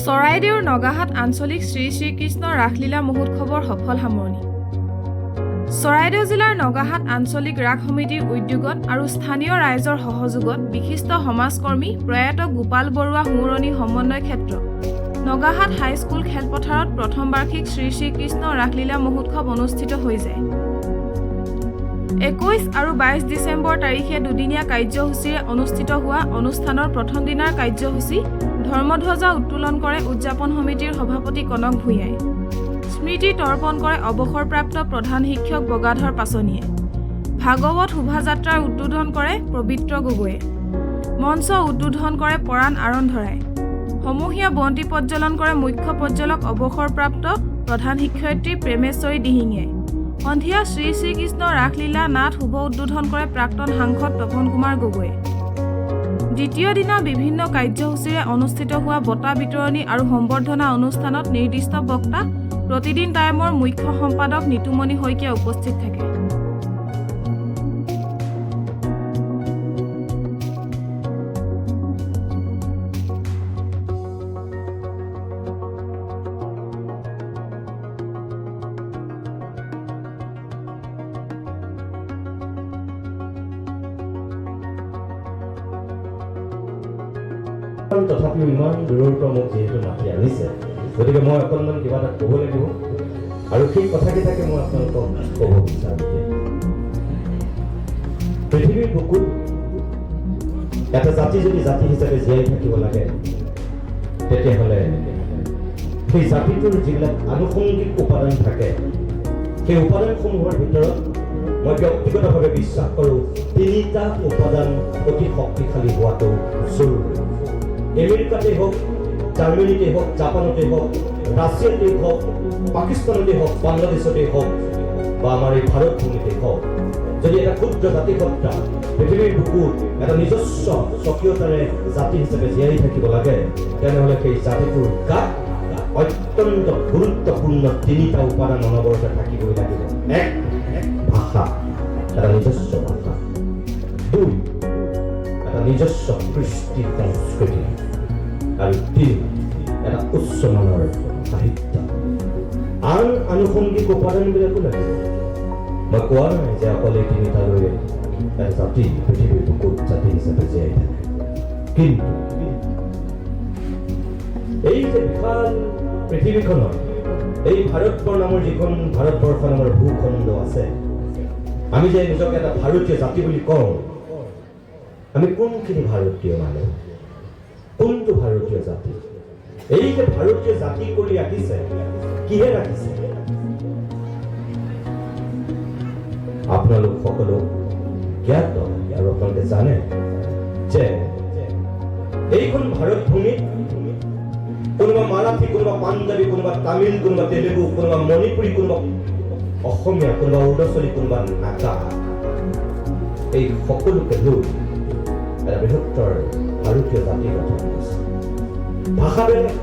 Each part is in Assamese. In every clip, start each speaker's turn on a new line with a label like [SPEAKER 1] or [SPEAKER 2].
[SPEAKER 1] চৰাইদেউৰ নগাহাট আঞ্চলিক শ্ৰী শ্ৰীকৃষ্ণ ৰাসলীলা মহোৎসৱৰ সফল সামৰণি। চৰাইদেউ জিলাৰ নগাহাট আঞ্চলিক ৰাস সমিতিৰ উদ্যোগত আৰু স্থানীয় ৰাইজৰ সহযোগত বিশিষ্ট সমাজকৰ্মী প্ৰয়াত গোপাল বৰুৱা সোঁৱৰণী সমন্বয় ক্ষেত্ৰ নগাহাট হাইস্কুল খেলপথাৰত প্ৰথম বাৰ্ষিক শ্ৰী শ্ৰীকৃষ্ণ ৰাসলীলা মহোৎসৱ অনুষ্ঠিত হৈ যায়। 21 আৰু 22 ডিচেম্বৰ তাৰিখে দুদিনীয়া কাৰ্যসূচীৰে অনুষ্ঠিত হোৱা অনুষ্ঠানৰ প্ৰথম দিনাৰ কাৰ্যসূচী ধৰ্মধ্বজা উত্তোলন কৰে উদযাপন সমিতিৰ সভাপতি কনক ভূঞাই। স্মৃতি তৰ্পণ কৰে অৱসৰপ্ৰাপ্ত প্ৰধান শিক্ষক বগাধৰ পাচনিয়ে। ভাগৱত শোভাযাত্ৰাৰ উদ্বোধন কৰে পবিত্ৰ গগৈয়ে। মঞ্চ উদ্বোধন কৰে পৰাণ আৰন্ধৰাই। সমূহীয়া বন্তি প্ৰজ্বলন কৰে মুখ্য প্ৰজ্বলক অৱসৰপ্ৰাপ্ত প্ৰধান শিক্ষয়িত্ৰী প্ৰেমেশ্বৰী দিহিঙীয়ে। সন্ধিয়া শ্ৰী শ্ৰীকৃষ্ণ ৰাসলীলা নাট শুভ উদ্বোধন কৰে প্ৰাক্তন সাংসদ তপন কুমাৰ গগৈয়ে। দ্বিতীয় দিনা বিভিন্ন কাৰ্যসূচীৰে অনুষ্ঠিত হোৱা বঁটা বিতৰণী আৰু সম্বৰ্ধনা অনুষ্ঠানত নিৰ্দিষ্ট বক্তা প্ৰতিদিন টাইমৰ মুখ্য সম্পাদক নিতুমণি শইকীয়া উপস্থিত থাকে।
[SPEAKER 2] তথাপিও ইমান দূৰৰ পৰা মোক যিহেতু মাতি আনিছে, গতিকে মই অকণমান কিবা এটা ক'ব লাগিব আৰু সেই কথাকেইটাকে মই আপোনালোকক ক'ব বিচাৰোঁ। পৃথিৱীৰ বুকুত এটা জাতি যদি জাতি হিচাপে জীয়াই থাকিব লাগে, তেতিয়াহ'লে সেই জাতিটোৰ যিবিলাক আনুষংগিক উপাদান থাকে, সেই উপাদানসমূহৰ ভিতৰত মই ব্যক্তিগতভাৱে বিশ্বাস কৰোঁ 3টা উপাদান অতি শক্তিশালী হোৱাটো জৰুৰী। আমেৰিকাতে হওক, জাৰ্মানীতে হওক, জাপানতে হওক, ৰাছিয়াতে হওক, পাকিস্তানতে হওক, বাংলাদেশতে হওক বা আমাৰ এই ভাৰত ভূমিতে হওক, যদি এটা ক্ষুদ্ৰ জাতিসত্তা পৃথিৱীৰ বুকুত এটা নিজস্ব স্বকীয়তাৰে জাতি হিচাপে জীয়াই থাকিব লাগে, তেনেহ'লে সেই জাতিটোৰ গাত অত্যন্ত গুৰুত্বপূৰ্ণ 3টা উপাদান অনবৰতে থাকিবই লাগিব। 1, ভাষা, এটা নিজস্ব ভাষা। 2, এটা নিজস্ব কৃষ্টি সংস্কৃতি। আৰু 3, এটা উচ্চমানৰ সাহিত্য। আন আনুষংগিক উপাদানবিলাকো লাগিব। মই কোৱা নাই যে অকল এই 3টা লৈ এটা জাতি পৃথিৱীৰ বুকুত জাতি হিচাপে জীয়াই থাকে, কিন্তু এই যে বিশাল পৃথিৱীখনত এই ভাৰতবৰ্ষ নামৰ যিখন ভাৰতবৰ্ষ নামৰ ভূখণ্ড আছে, আমি যে নিজকে এটা ভাৰতীয় জাতি বুলি কওঁ, আমি কোনখিনি ভাৰতীয় মানুহ, কোনটো ভাৰতীয় জাতি? এই যে ভাৰতীয় জাতি কৰি ৰাখিছে, কিহে ৰাখিছে? আপোনালোক সকলো জ্ঞাত আৰু আপোনালোকে জানে যে এইখন ভাৰত ভূমিত কোনোবা মাৰাঠী, কোনোবা পাঞ্জাবী, কোনোবা তামিল, কোনোবা তেলেগু, কোনোবা মণিপুৰী, কোনোবা অসমীয়া, কোনোবা অৰুণাচলী, কোনোবা নাগা, এই সকলোকে লৈ এটা বৃহত্তৰ ভাৰতীয় জাতি গঠন কৰিছে। ভাষা বেলেগ,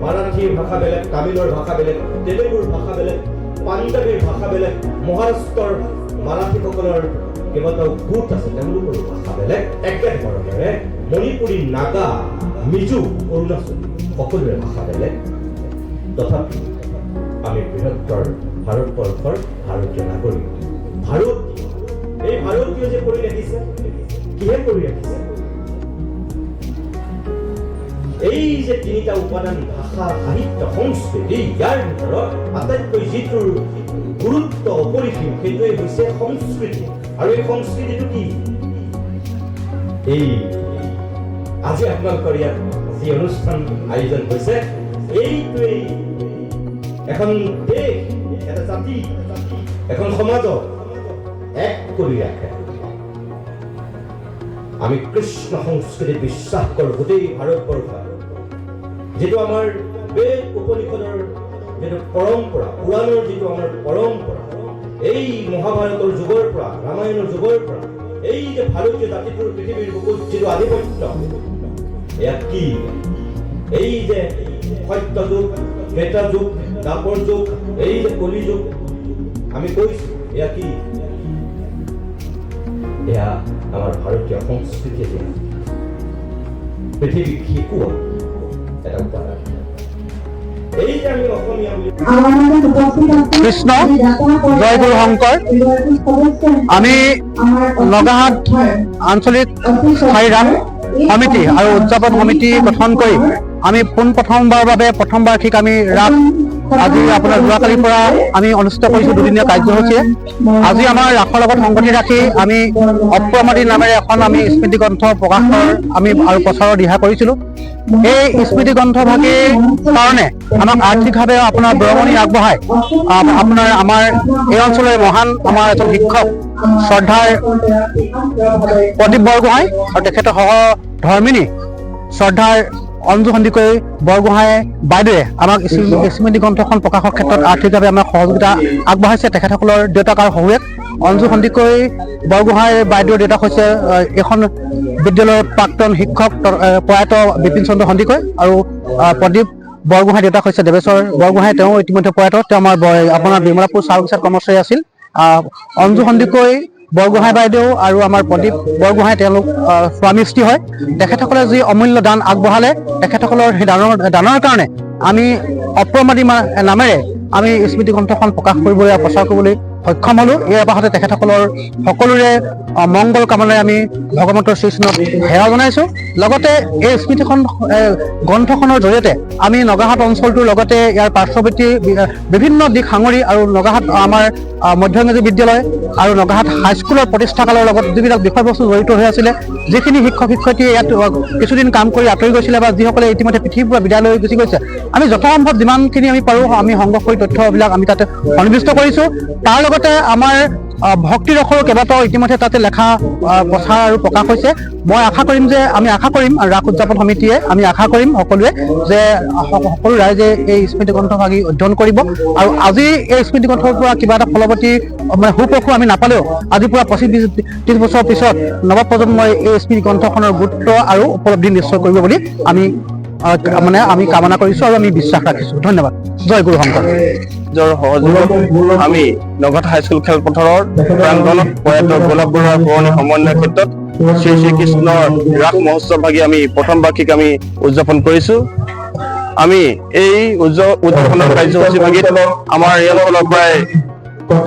[SPEAKER 2] মাৰাঠীৰ ভাষা বেলেগ, তামিলৰ ভাষা বেলেগ, তেলেগুৰ ভাষা বেলেগ, পাঞ্জাবীৰ ভাষা বেলেগ, মহাৰাষ্ট্ৰৰ মাৰাঠীসকলৰ কেইবাটাও গোট আছে, তেওঁলোকৰ ভাষা বেলেগ। একেধৰণেৰে মণিপুৰী, নাগা, মিজো, অৰুণাচলী সকলোৰে ভাষা বেলেগ। তথাপি আমি বৃহত্তৰ ভাৰতবৰ্ষৰ ভাৰতীয় নাগৰিক। এই ভাৰতীয় যে কৰি ৰাখিছে, কিহে কৰি ৰাখিছে? এই যে 3টা উপাদান, ভাষা, সাহিত্য, সংস্কৃতি, ইয়াৰ ভিতৰত আটাইতকৈ যিটোৰ গুৰুত্ব অপৰিসীম সেইটোৱে হৈছে সংস্কৃতি। আৰু এই সংস্কৃতিটো কি? এই আজি আপোনালোকৰ ইয়াত যি অনুষ্ঠান আয়োজন হৈছে, এইটোৱেই এখন দেশ, এটা জাতি, এখন সমাজক এক কৰি ৰাখে। আমি কৃষ্ণ সংস্কৃতিত বিশ্বাস কৰোঁ গোটেই ভাৰতবৰ্ষত। যিটো আমাৰ বেদ উপনিষদৰ যিটো পৰম্পৰা, পুৰাণৰ যিটো আমাৰ পৰম্পৰা, এই মহাভাৰতৰ যুগৰ পৰা, ৰামায়ণৰ যুগৰ পৰা এই যে ভাৰতীয় জাতিটোৰ পৃথিৱীৰ বুকুত যিটো আধিপত্য, এয়া কি? এই যে সত্য যুগ, ত্ৰেতা যুগ, দ্বাপৰ যুগ, এই যে কলি যুগ আমি কৈছো, এয়া কি? এয়া আমাৰ ভাৰতীয় সংস্কৃতিয়ে দিয়া পৃথিৱীক শিকোৱা এটা উপাদান এই যে আমি অসমীয়া বুলি
[SPEAKER 3] কৃষ্ণ জয় গুৰু শংকৰ আমি নগাহাট আঞ্চলিক স্থায়ী ৰাস সমিতি আৰু উদযাপন সমিতি গঠন কৰি আমি প্ৰথমবাৰৰ বাবে প্ৰথম বাৰ্ষিক আমি ৰাস আজি আপোনাৰ যোৱাকালিৰ পৰা আমি অনুষ্ঠিত কৰিছোঁ দুদিনীয়া কাৰ্যসূচীয়ে। আজি আমাৰ ৰাসৰ লগত সংগতি ৰাখি আমি অপ্ৰমাদী নামেৰে এখন আমি স্মৃতি গ্ৰন্থ প্ৰকাশৰ আমি আৰু প্ৰচাৰৰ দিহা কৰিছিলোঁ। এই স্মৃতি গ্ৰন্থভাগীৰ কাৰণে আমাক আৰ্থিকভাৱে আপোনাৰ বৰঙণি আগবঢ়াই আপোনাৰ আমাৰ এই অঞ্চলৰে মহান আমাৰ এজন শিক্ষক শ্ৰদ্ধাৰ প্ৰদীপ বৰগোহাঁই আৰু তেখেতৰ সহধৰ্মিনী শ্ৰদ্ধাৰ অঞ্জু সন্দিকৈ বৰগোহাঁই বাইদেৱে আমাক স্মৃতি গ্ৰন্থখন প্ৰকাশৰ ক্ষেত্ৰত আৰ্থিকভাৱে আমাক সহযোগিতা আগবঢ়াইছে। তেখেতসকলৰ দেউতাক আৰু শহুৰেক অঞ্জু সন্দিকৈ বৰগোহাঁই বাইদেউৰ দেউতাক হৈছে এখন বিদ্যালয়ৰ প্ৰাক্তন শিক্ষক প্ৰয়াত বিপিন চন্দ্ৰ সন্দিকৈ আৰু প্ৰদীপ বৰগোহাঁই দেউতাক হৈছে দেৱেশ্বৰ বৰগোহাঁই, তেওঁ ইতিমধ্যে প্ৰয়াত। তেওঁ আমাৰ আপোনাৰ বিমলাপুৰ চাহ বাগিচাত কৰ্মচাৰী আছিল। অঞ্জু সন্দিকৈ বৰগোহাঁই বাইদেউ আৰু আমাৰ প্ৰদীপ বৰগোহাঁই তেওঁলোক স্বামী স্ত্ৰী হয়। তেখেতসকলে যি অমূল্য দান আগবঢ়ালে, তেখেতসকলৰ সেই দানৰ কাৰণে আমি অপ্ৰমাদী নামেৰে আমি স্মৃতি গ্ৰন্থখন প্ৰকাশ কৰিবলৈ প্ৰচাৰ কৰিবলৈ সক্ষম হ'লোঁ। ইয়াৰ পাছতে তেখেতসকলৰ সকলোৰে মংগল কামনাৰে আমি ভগৱন্তৰ শ্ৰীকৃষ্ণক সেৱা জনাইছোঁ। লগতে এই স্মৃতিখন গ্ৰন্থখনৰ জৰিয়তে আমি নগাহাট অঞ্চলটোৰ লগতে ইয়াৰ পাৰ্শ্বৱৰ্তী বিভিন্ন দিশ সাঙুৰি আৰু নগাহাট আমাৰ মধ্য ইংৰাজী বিদ্যালয় আৰু নগাহাট হাইস্কুলৰ প্ৰতিষ্ঠাকালৰ লগত যিবিলাক বিষয়বস্তু জড়িত হৈ আছিলে, যিখিনি শিক্ষক শিক্ষয়িত্ৰীয়ে ইয়াত কিছুদিন কাম কৰি আঁতৰি গৈছিলে বা যিসকলে ইতিমধ্যে পৃথিৱীৰ পৰা বিদায় লৈ গুচি গৈছে, আমি যথাসম্ভৱ যিমানখিনি আমি পাৰোঁ আমি সংগ্ৰহ কৰি তথ্যবিলাক আমি তাতে সন্নিৱিষ্ট কৰিছোঁ। তাৰ লগতে আমাৰ ভক্তি ৰসৰো কেইবাটাও ইতিমধ্যে তাতে লেখা প্ৰচাৰ আৰু প্ৰকাশ হৈছে। মই আশা কৰিম যে ৰাস উদযাপন সমিতিয়ে আমি আশা কৰিম সকলোৱে যে সকলো ৰাইজে এই স্মৃতি গ্ৰন্থভাগী অধ্যয়ন কৰিব আৰু আজি এই স্মৃতি গ্ৰন্থৰ পৰা কিবা এটা ফলৱতী সুফলটো আমি নাপালেও আজিৰ পৰা 25-30 বছৰ পিছত নৱপ্ৰজন্মই এই স্মৃতি গ্ৰন্থখনৰ গুৰুত্ব আৰু উপলব্ধি নিশ্চয় কৰিব বুলি আমি কামনা কৰিছোঁ আৰু আমি বিশ্বাস ৰাখিছোঁ। ধন্যবাদ। জয় গুৰু শংকৰ।
[SPEAKER 4] সহযোগত আমি নগাহাট হাইস্কুল খেলপথাৰৰ প্ৰাংগণত প্ৰয়াত গোলাপ বৰুৱাৰ পুৰণি সমন্বয়ৰ ক্ষেত্ৰত শ্ৰী শ্ৰীকৃষ্ণৰ ৰাস মহোৎসৱভাগী আমি প্ৰথম বাৰ্ষিক আমি উদযাপন কৰিছোঁ। আমি এই উদযাপনৰ কাৰ্যসূচীভাগীত আমাৰ এই অঞ্চলৰ প্ৰায়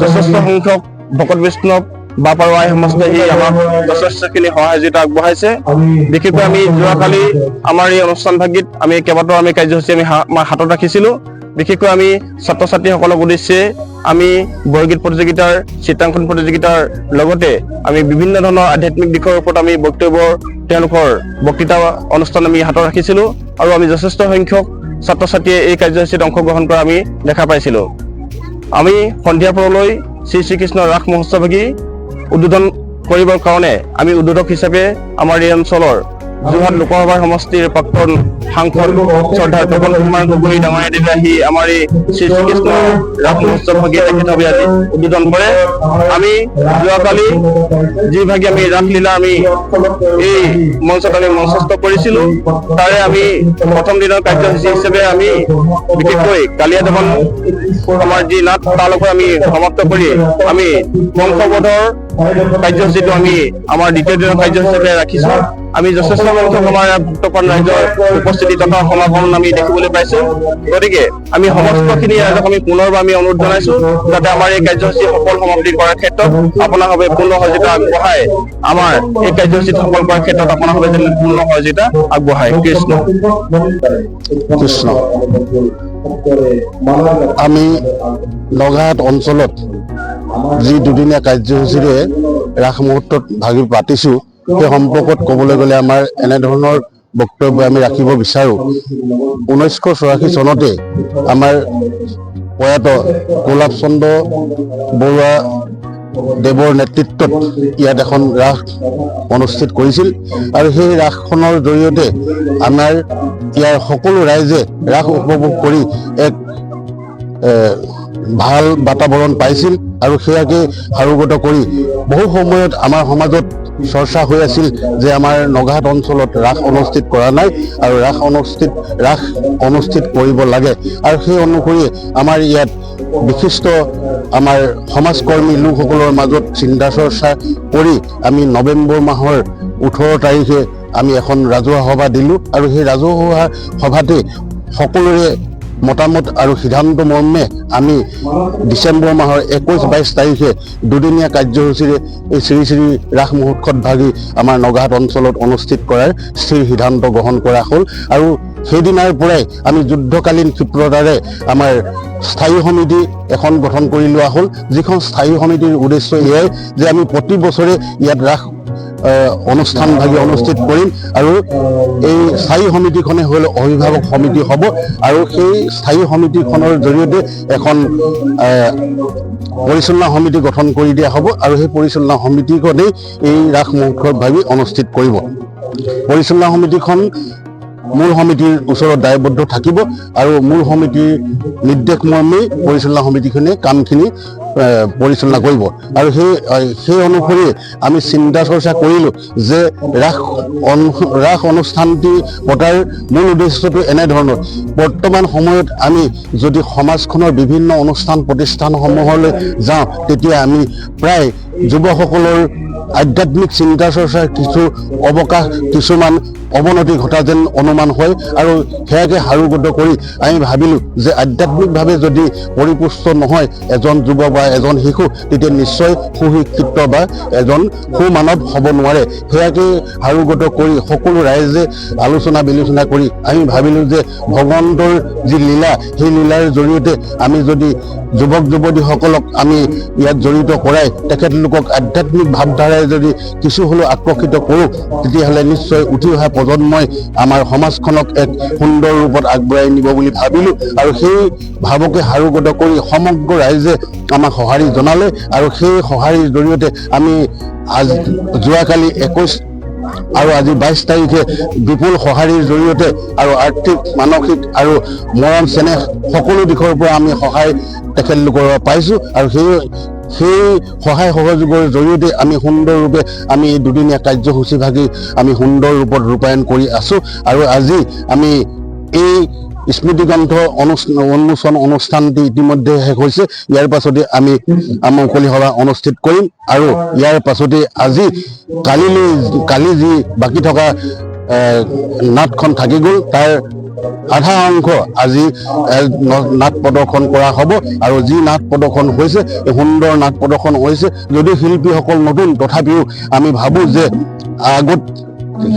[SPEAKER 4] যথেষ্ট সংখ্যক ভকত বৈষ্ণৱ বাপ আৰু আই সমাজে আমাক যথেষ্টখিনি সহযোগিতা আগবঢ়াইছে। বিশেষকৈ আমি যোৱাকালি আমাৰ এই অনুষ্ঠানভাগীত আমি কেইবাটাও আমি কাৰ্যসূচী আমি হাতত ৰাখিছিলোঁ। বিশেষকৈ আমি ছাত্ৰ ছাত্ৰীসকলক উদ্দেশ্যে আমি বৰগীত প্ৰতিযোগিতাৰ চিত্ৰাংকন প্ৰতিযোগিতাৰ লগতে আমি বিভিন্ন ধৰণৰ আধ্যাত্মিক দিশৰ ওপৰত আমি তেওঁলোকৰ বক্তৃতা অনুষ্ঠান আমি হাতত ৰাখিছিলোঁ আৰু আমি যথেষ্ট সংখ্যক ছাত্ৰ ছাত্ৰীয়ে এই কাৰ্যসূচীত অংশগ্ৰহণ কৰা আমি দেখা পাইছিলোঁ। আমি সন্ধিয়া পৰলৈ শ্ৰী শ্ৰীকৃষ্ণৰ ৰাস মহোৎসৱভাগী উদ্বোধন কৰিবৰ কাৰণে আমি উদ্বোধক হিচাপে আমাৰ এই অঞ্চলৰ যোৰহাট লোকসভাৰ সমষ্টিৰ প্ৰাক্তন সাংসদ শ্ৰদ্ধাৰ তপন কুমাৰ গগৈ ডাঙৰীয়াদেৱে আহি আমাৰ এই শ্ৰী শ্ৰীকৃষ্ণ ৰাস মহোৎসৱভাগী তেখেতভাৱে আজি উদ্বোধন কৰে। আমি যোৱাকালি যিভাগে আমি ৰাসলীলা আমি এই মঞ্চত আমি মঞ্চস্থ কৰিছিলোঁ, তাৰে আমি প্ৰথম দিনৰ কাৰ্যসূচী হিচাপে আমি বিশেষকৈ কালিয়া দমন আমাৰ যি নাট তালৈকে আমি সমাপ্ত কৰি আমি বংশবোধৰ কাৰ্যসূচীটো আমি আমাৰ দ্বিতীয় দিনৰ কাৰ্যসূচী হিচাপে ৰাখিছোঁ। আমি যথেষ্ট সংখ্যক আমাৰ ভক্তপ্ৰাণ ৰাইজৰ উপস্থিতি তথা সমাগম আমি দেখিবলৈ পাইছোঁ। গতিকে আমি সমস্তখিনি ৰাইজক আমি পুনৰবাৰ আমি অনুৰোধ জনাইছোঁ যাতে আমাৰ এই কাৰ্যসূচী সফল সমাপ্তি কৰাৰ ক্ষেত্ৰত আপোনাৰভাৱে পূৰ্ণ সহযোগিতা আগবঢ়াই আমাৰ এই কাৰ্যসূচীত সফল কৰাৰ ক্ষেত্ৰত আপোনাৰভাৱে যেন পূৰ্ণ সহযোগিতা আগবঢ়ায়। কৃষ্ণ।
[SPEAKER 3] আমি নগাহাট অঞ্চলত যি দুদিনীয়া কাৰ্যসূচীৰে ৰাস মুহূৰ্তত ভাগি পাতিছোঁ, সেই সম্পৰ্কত ক'বলৈ গ'লে আমাৰ এনেধৰণৰ বক্তব্য আমি ৰাখিব বিচাৰোঁ। 1984 চনতে আমাৰ প্ৰয়াত গোলাপ চন্দ্ৰ বৰুৱা দেৱৰ নেতৃত্বত ইয়াত এখন ৰাস অনুষ্ঠিত কৰিছিল আৰু সেই ৰাসখনৰ জৰিয়তে আমাৰ ইয়াৰ সকলো ৰাইজে ৰাস উপভোগ কৰি এক ভাল বাতাবৰণ পাইছিল আৰু সেয়াকে সাৰোগত কৰি বহু সময়ত আমাৰ সমাজত চৰ্চা হৈ আছিল যে আমাৰ নগাহাট অঞ্চলত ৰাস অনুষ্ঠিত কৰা নাই আৰু ৰাস অনুষ্ঠিত কৰিব লাগে। আৰু সেই অনুসৰি আমাৰ ইয়াত বিশিষ্ট আমাৰ সমাজকৰ্মী লোকসকলৰ মাজত চিন্তা চৰ্চা কৰি আমি নৱেম্বৰ মাহৰ 18 তাৰিখে আমি এখন ৰাজহুৱা সভা দিলোঁ আৰু সেই ৰাজহুৱা সভাতে সকলোৰে মতামত আৰু সিদ্ধান্ত মৰ্মে আমি ডিচেম্বৰ মাহৰ 21-22 তাৰিখে দুদিনীয়া কাৰ্যসূচীৰে এই শ্ৰী শ্ৰী ৰাস মহোৎসৱ ভাগি আমাৰ নগাহাট অঞ্চলত অনুষ্ঠিত কৰাৰ স্থিৰ সিদ্ধান্ত গ্ৰহণ কৰা হ'ল আৰু সেইদিনাৰ পৰাই আমি যুদ্ধকালীন ক্ষিপ্ৰতাৰে আমাৰ স্থায়ী সমিতি এখন গঠন কৰি লোৱা হ'ল, যিখন স্থায়ী সমিতিৰ উদ্দেশ্য এয়াই যে আমি প্ৰতি বছৰে ইয়াত ৰাস অনুষ্ঠান ভাগি অনুষ্ঠিত কৰিম আৰু এই স্থায়ী সমিতিখনে হ'ল অভিভাৱক সমিতি হ'ব আৰু সেই স্থায়ী সমিতিখনৰ জৰিয়তে এখন পৰিচালনা সমিতি গঠন কৰি দিয়া হ'ব আৰু সেই পৰিচালনা সমিতিখনেই এই ৰাস মহোৎসৱ ভাগি অনুষ্ঠিত কৰিব। পৰিচালনা সমিতিখন মূল সমিতিৰ ওচৰত দায়বদ্ধ থাকিব আৰু মূল সমিতিৰ নিৰ্দেশ মৰ্মেই পৰিচালনা সমিতিখনে কামখিনি পৰিচালনা কৰিব আৰু সেই অনুসৰি আমি চিন্তা চৰ্চা কৰিলোঁ যে ৰাস অনুষ্ঠানটি পতাৰ মূল উদ্দেশ্যটো এনেধৰণৰ, বৰ্তমান সময়ত আমি যদি সমাজখনৰ বিভিন্ন অনুষ্ঠান প্ৰতিষ্ঠানসমূহলৈ যাওঁ তেতিয়া আমি প্ৰায় যুৱকসকলৰ আধ্যাত্মিক চিন্তা চৰ্চাৰ কিছু অৱকাশ কিছুমান অৱনতি ঘটা যেন অনুমান হয় আৰু সেয়াকে সাৰোগত কৰি আমি ভাবিলোঁ যে আধ্যাত্মিকভাৱে যদি পৰিপুষ্ট নহয় এজন যুৱক বা এজন শিশু তেতিয়া নিশ্চয় সুশিক্ষিত বা এজন সুমানৱ হ'ব নোৱাৰে। সেয়াকে সাৰোগত কৰি সকলো ৰাইজে আলোচনা বিলোচনা কৰি আমি ভাবিলোঁ যে ভগৱন্তৰ যি লীলা সেই লীলাৰ জৰিয়তে আমি যদি যুৱক যুৱতীসকলক আমি ইয়াত জড়িত কৰাই তেখেতলোকক আধ্যাত্মিক ভাৱধাৰাই যদি কিছু হ'লেও আকৰ্ষিত কৰোঁ তেতিয়াহ'লে নিশ্চয় উঠি অহা প্ৰজন্মই আমাৰ সমাজখনক এক সুন্দৰ ৰূপত আগবঢ়াই নিব বুলি ভাবিলোঁ আৰু সেই ভাৱকে সাৰোগত কৰি সমগ্ৰ ৰাইজে আমাক সঁহাৰি জনালে আৰু সেই সঁহাৰিৰ জৰিয়তে আমি যোৱাকালি 21 আৰু আজি 22 তাৰিখে বিপুল সঁহাৰিৰ জৰিয়তে আৰু আৰ্থিক মানসিক আৰু মৰম চেনেহ সকলো দিশৰ পৰা আমি সহায় তেখেতলোকৰ পাইছোঁ আৰু সেই সহায় সহযোগৰ জৰিয়তে আমি সুন্দৰৰূপে আমি এই দুদিনীয়া কাৰ্যসূচী ভাগি আমি সুন্দৰ ৰূপত ৰূপায়ণ কৰি আছোঁ আৰু আজি আমি এই স্মৃতিগ্ৰন্থ উন্মোচন অনুষ্ঠানটি ইতিমধ্যে শেষ হৈছে। ইয়াৰ পাছতে আমি মুকলি সভা অনুষ্ঠিত কৰিম আৰু ইয়াৰ পাছতে আজি কালি যি বাকী থকা নাটখন থাকি গ'ল তাৰ আধা অংশ আজি নাট প্ৰদৰ্শন কৰা হ'ব আৰু যি নাট প্ৰদৰ্শন হৈছে এই সুন্দৰ নাট প্ৰদৰ্শন হৈছে যদিও শিল্পীসকল নতুন তথাপিও আমি ভাবোঁ যে আগত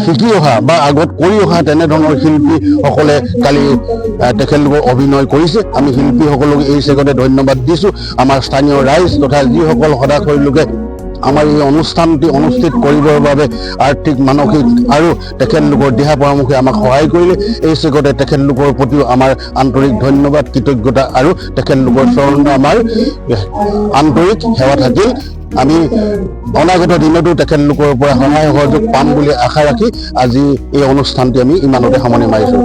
[SPEAKER 3] শিকি অহা বা আগত কৰি অহা তেনেধৰণৰ শিল্পীসকলে কালি তেখেতলোকৰ অভিনয় কৰিছে। আমি শিল্পীসকলক এই চেগতে ধন্যবাদ দিছোঁ। আমাৰ স্থানীয় ৰাইজ তথা যিসকল সদাশয় লোকে আমাৰ এই অনুষ্ঠানটি অনুষ্ঠিত কৰিবৰ বাবে আৰ্থিক মানসিক আৰু তেখেতলোকৰ দিহা পৰামৰ্শে আমাক সহায় কৰিলে এই চেগতে তেখেতলোকৰ প্ৰতিও আমাৰ আন্তৰিক ধন্যবাদ কৃতজ্ঞতা আৰু তেখেতলোকৰ চৰণত আমাৰ আন্তৰিক সেৱা থাকিল। আমি অনাগত দিনতো তেখেতলোকৰ পৰা সহায় সহযোগ পাম বুলি আশা ৰাখি আজি এই অনুষ্ঠানটি আমি ইমানতে সামৰণি মাৰিছোঁ।